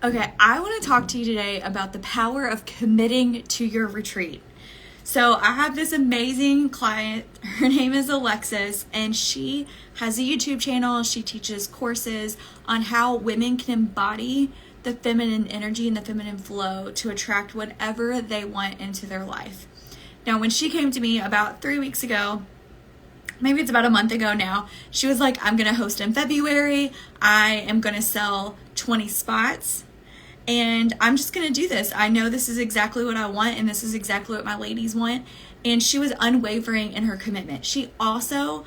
Okay, I want to talk to you today about the power of committing to your retreat. So I have this amazing client. Her name is Alexis, and she has a YouTube channel. She teaches courses on how women can embody the feminine energy and the feminine flow to attract whatever they want into their life. Now, when she came to me about 3 weeks ago, maybe it's about a month ago now, she was like, I'm going to host in February. I am going to sell 20 spots. And I'm just going to do this. I know this is exactly what I want, and this is exactly what my ladies want. And she was unwavering in her commitment. She also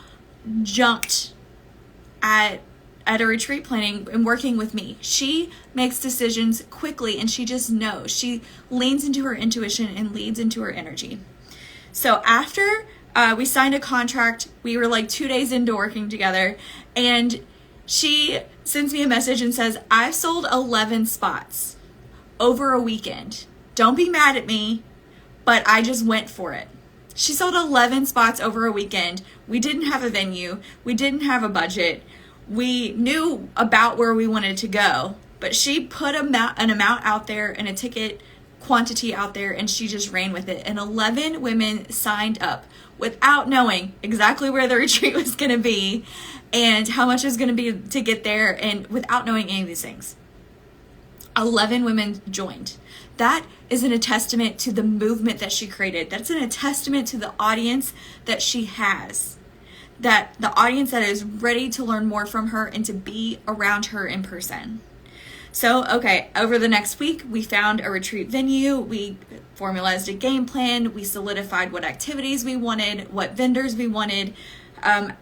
jumped at a retreat planning and working with me. She makes decisions quickly, and she just knows. She leans into her intuition and leads into her energy. So after we signed a contract, we were like 2 days into working together, and she sends me a message and says, I've sold 11 spots over a weekend. Don't be mad at me, but I just went for it. She sold 11 spots over a weekend. We didn't have a venue. We didn't have a budget. We knew about where we wanted to go, but she put an amount out there and a ticket quantity out there, and she just ran with it. And 11 women signed up without knowing exactly where the retreat was going to be and how much it was going to be to get there, and without knowing any of these things. 11 women joined. That is a testament to the movement that she created. That's a testament to the audience that she has. That the audience that is ready to learn more from her and to be around her in person. So, okay, over the next week, we found a retreat venue. We formalized a game plan. We solidified what activities we wanted, what vendors we wanted,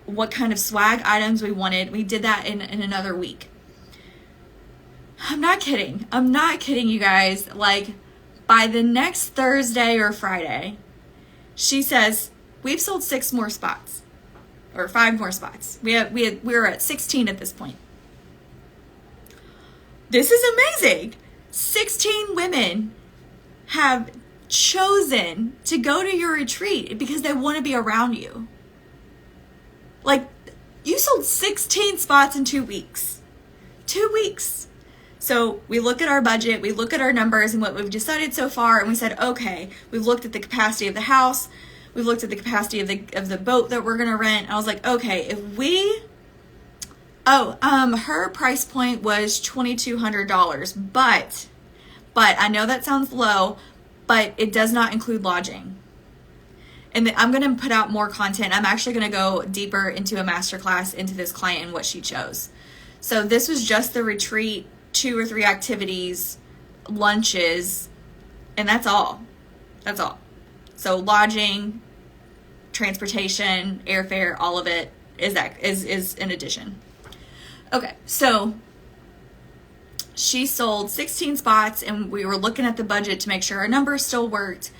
what kind of swag items we wanted. We did that in another week. I'm not kidding. I'm not kidding, you guys. Like, by the next Thursday or Friday, she says, we've sold 6 more spots. Or 5 more spots. We were at 16 at this point. This is amazing. 16 women have chosen to go to your retreat because they want to be around you. Like, you sold 16 spots in 2 weeks. 2 weeks. So we look at our budget, we look at our numbers and what we've decided so far, and we said, okay, we've looked at the capacity of the house, we've looked at the capacity of the boat that we're going to rent. I was like, okay, if we... her price point was $2,200, but I know that sounds low, but it does not include lodging. And I'm going to put out more content. I'm actually going to go deeper into a masterclass into this client and what she chose. So this was just the retreat, 2 or 3 activities, lunches, and that's all. That's all. So lodging, transportation, airfare, all of it is in addition. Okay, so she sold 16 spots, and we were looking at the budget to make sure our numbers still worked.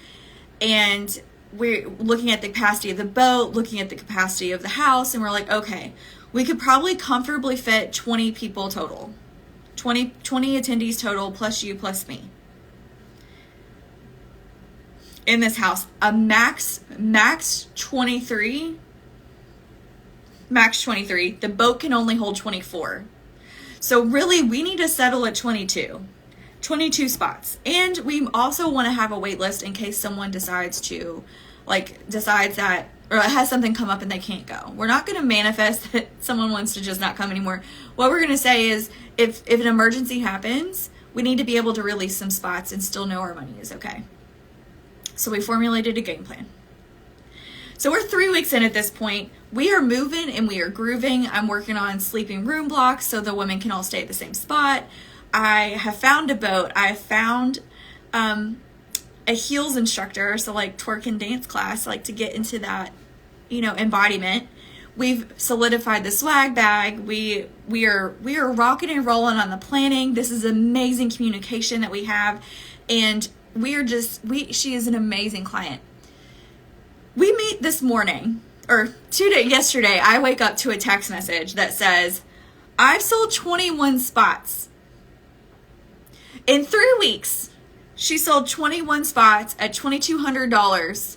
And we're looking at the capacity of the boat, looking at the capacity of the house, and we're like, okay, we could probably comfortably fit 20 people total. 20 attendees total, plus you, plus me. In this house, a max 23. Max 23. The boat can only hold 24. So really, we need to settle at 22. 22 spots. And we also want to have a wait list in case someone decides that, or has something come up and they can't go. We're not going to manifest that someone wants to just not come anymore. What we're going to say is, if an emergency happens, we need to be able to release some spots and still know our money is okay. So we formulated a game plan. So we're 3 weeks in at this point. We are moving and we are grooving. I'm working on sleeping room blocks so the women can all stay at the same spot. I have found a boat. I have found a heels instructor, so like twerk and dance class, like to get into that, embodiment. We've solidified the swag bag. We are rocking and rolling on the planning. This is amazing communication that we have, and she is an amazing client. We meet this morning, or yesterday, I wake up to a text message that says, I've sold 21 spots. In 3 weeks, she sold 21 spots at $2,200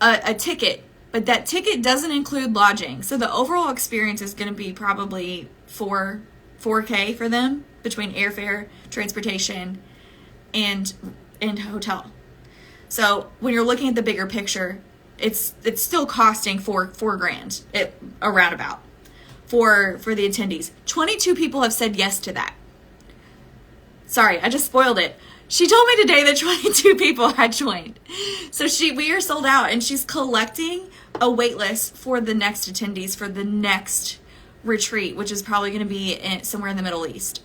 a ticket, but that ticket doesn't include lodging. So the overall experience is going to be probably $4K for them. between airfare, transportation, and hotel. So when you're looking at the bigger picture, it's still costing $4,000 a roundabout for the attendees. 22 people have said yes to that. Sorry, I just spoiled it. She told me today that 22 people had joined. So we are sold out, and she's collecting a wait list for the next attendees for the next retreat, which is probably going to be somewhere in the Middle East.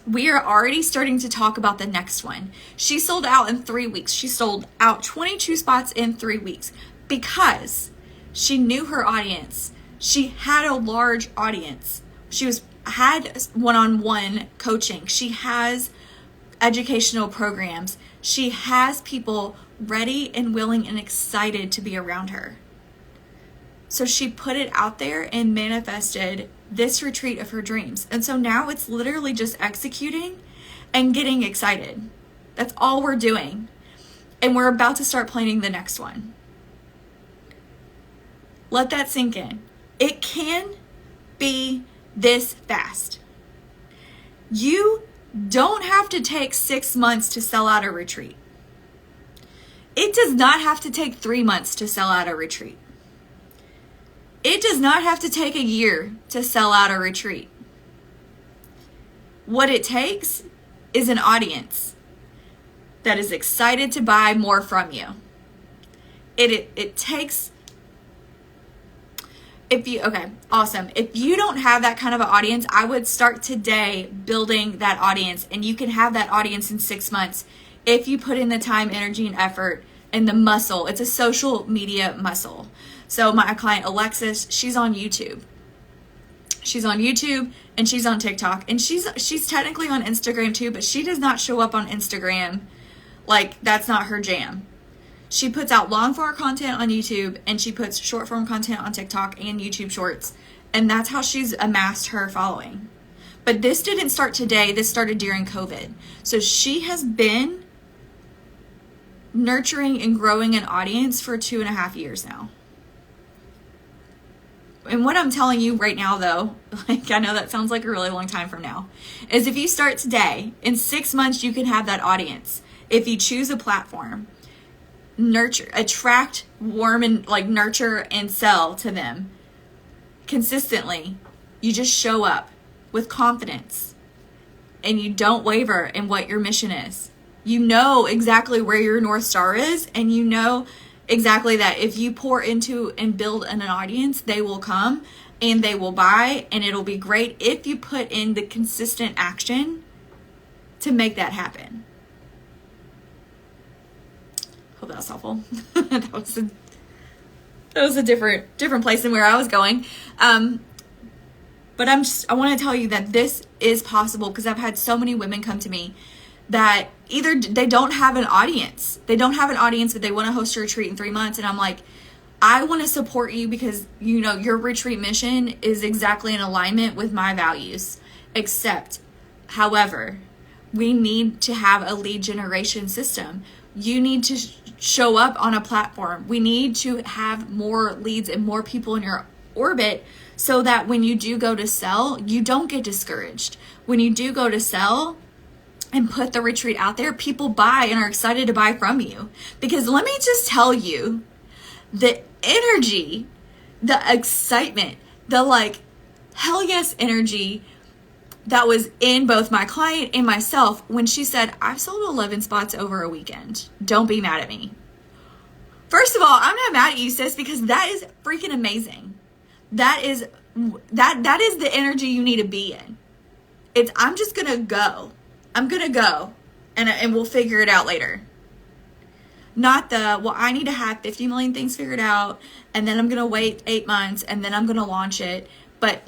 We are already starting to talk about the next one. She sold out in 3 weeks. She sold out 22 spots in 3 weeks because she knew her audience. She had a large audience. She had one-on-one coaching. She has educational programs. She has people ready and willing and excited to be around her. So she put it out there and manifested this retreat of her dreams. And so now it's literally just executing and getting excited. That's all we're doing. And we're about to start planning the next one. Let that sink in. It can be this fast. You don't have to take 6 months to sell out a retreat. It does not have to take 3 months to sell out a retreat. It does not have to take a year to sell out a retreat. What it takes is an audience that is excited to buy more from you. It takes, awesome. If you don't have that kind of an audience, I would start today building that audience, and you can have that audience in 6 months if you put in the time, energy, and effort and the muscle. It's a social media muscle. So my client Alexis, she's on YouTube. She's on YouTube and she's on TikTok, and she's technically on Instagram too, but she does not show up on Instagram. Like, that's not her jam. She puts out long form content on YouTube, and she puts short form content on TikTok and YouTube Shorts. And that's how she's amassed her following. But this didn't start today. This started during COVID. So she has been nurturing and growing an audience for 2.5 years now. And what I'm telling you right now, though, like, I know that sounds like a really long time from now, is if you start today, in 6 months, you can have that audience. If you choose a platform, attract, warm, and nurture and sell to them consistently. You just show up with confidence, and you don't waver in what your mission is. You know exactly where your North Star is, and you know exactly that if you pour into and build an audience, they will come and they will buy, and it'll be great if you put in the consistent action to make that happen. Hope that was helpful. that was a different place than where I was going. But I want to tell you that this is possible, because I've had so many women come to me that either they don't have an audience. They don't have an audience, but they want to host a retreat in 3 months. And I'm like, I want to support you because, you know, your retreat mission is exactly in alignment with my values. Except, however, we need to have a lead generation system. You need to show up on a platform. We need to have more leads and more people in your orbit, so that when you do go to sell, you don't get discouraged. When you do go to sell and put the retreat out there, people buy and are excited to buy from you. Because let me just tell you, the energy, the excitement, the hell yes energy that was in both my client and myself when she said, I've sold 11 spots over a weekend. Don't be mad at me. First of all, I'm not mad at you, sis, because that is freaking amazing. That is the energy you need to be in. I'm just going to go. I'm going to go and we'll figure it out later. Not I need to have 50 million things figured out, and then I'm going to wait 8 months, and then I'm going to launch it. But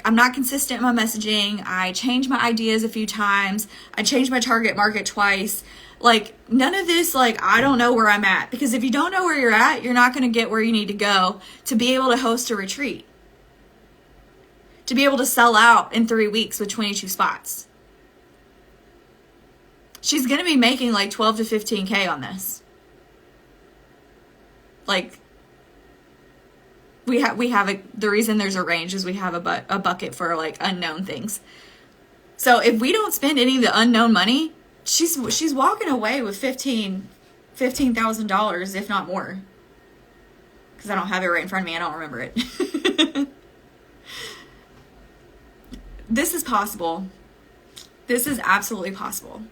I'm not consistent in my messaging. I changed my ideas a few times. I changed my target market twice. None of this, I don't know where I'm at. Because if you don't know where you're at, you're not going to get where you need to go to be able to host a retreat. To be able to sell out in 3 weeks with 22 spots. She's going to be making 12 to 15K on this. The reason there's a range is we have a bucket for unknown things. So if we don't spend any of the unknown money, she's walking away with $15,000, if not more. Because I don't have it right in front of me. I don't remember it. This is possible. This is absolutely possible.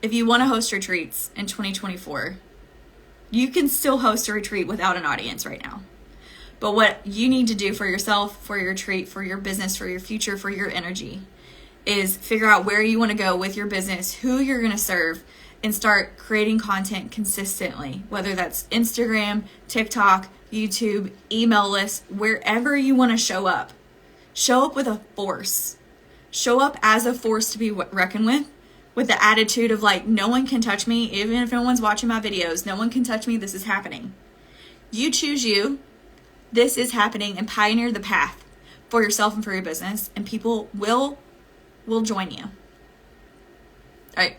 If you want to host retreats in 2024, you can still host a retreat without an audience right now. But what you need to do for yourself, for your retreat, for your business, for your future, for your energy, is figure out where you want to go with your business, who you're going to serve, and start creating content consistently, whether that's Instagram, TikTok, YouTube, email lists, wherever you want to show up. Show up with a force. Show up as a force to be reckoned with the attitude of like, no one can touch me, even if no one's watching my videos, no one can touch me, this is happening. You choose you, this is happening, and pioneer the path for yourself and for your business, and people will join you. All right.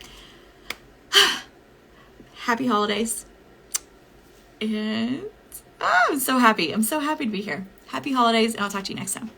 Happy holidays. And I'm so happy. I'm so happy to be here. Happy holidays, and I'll talk to you next time.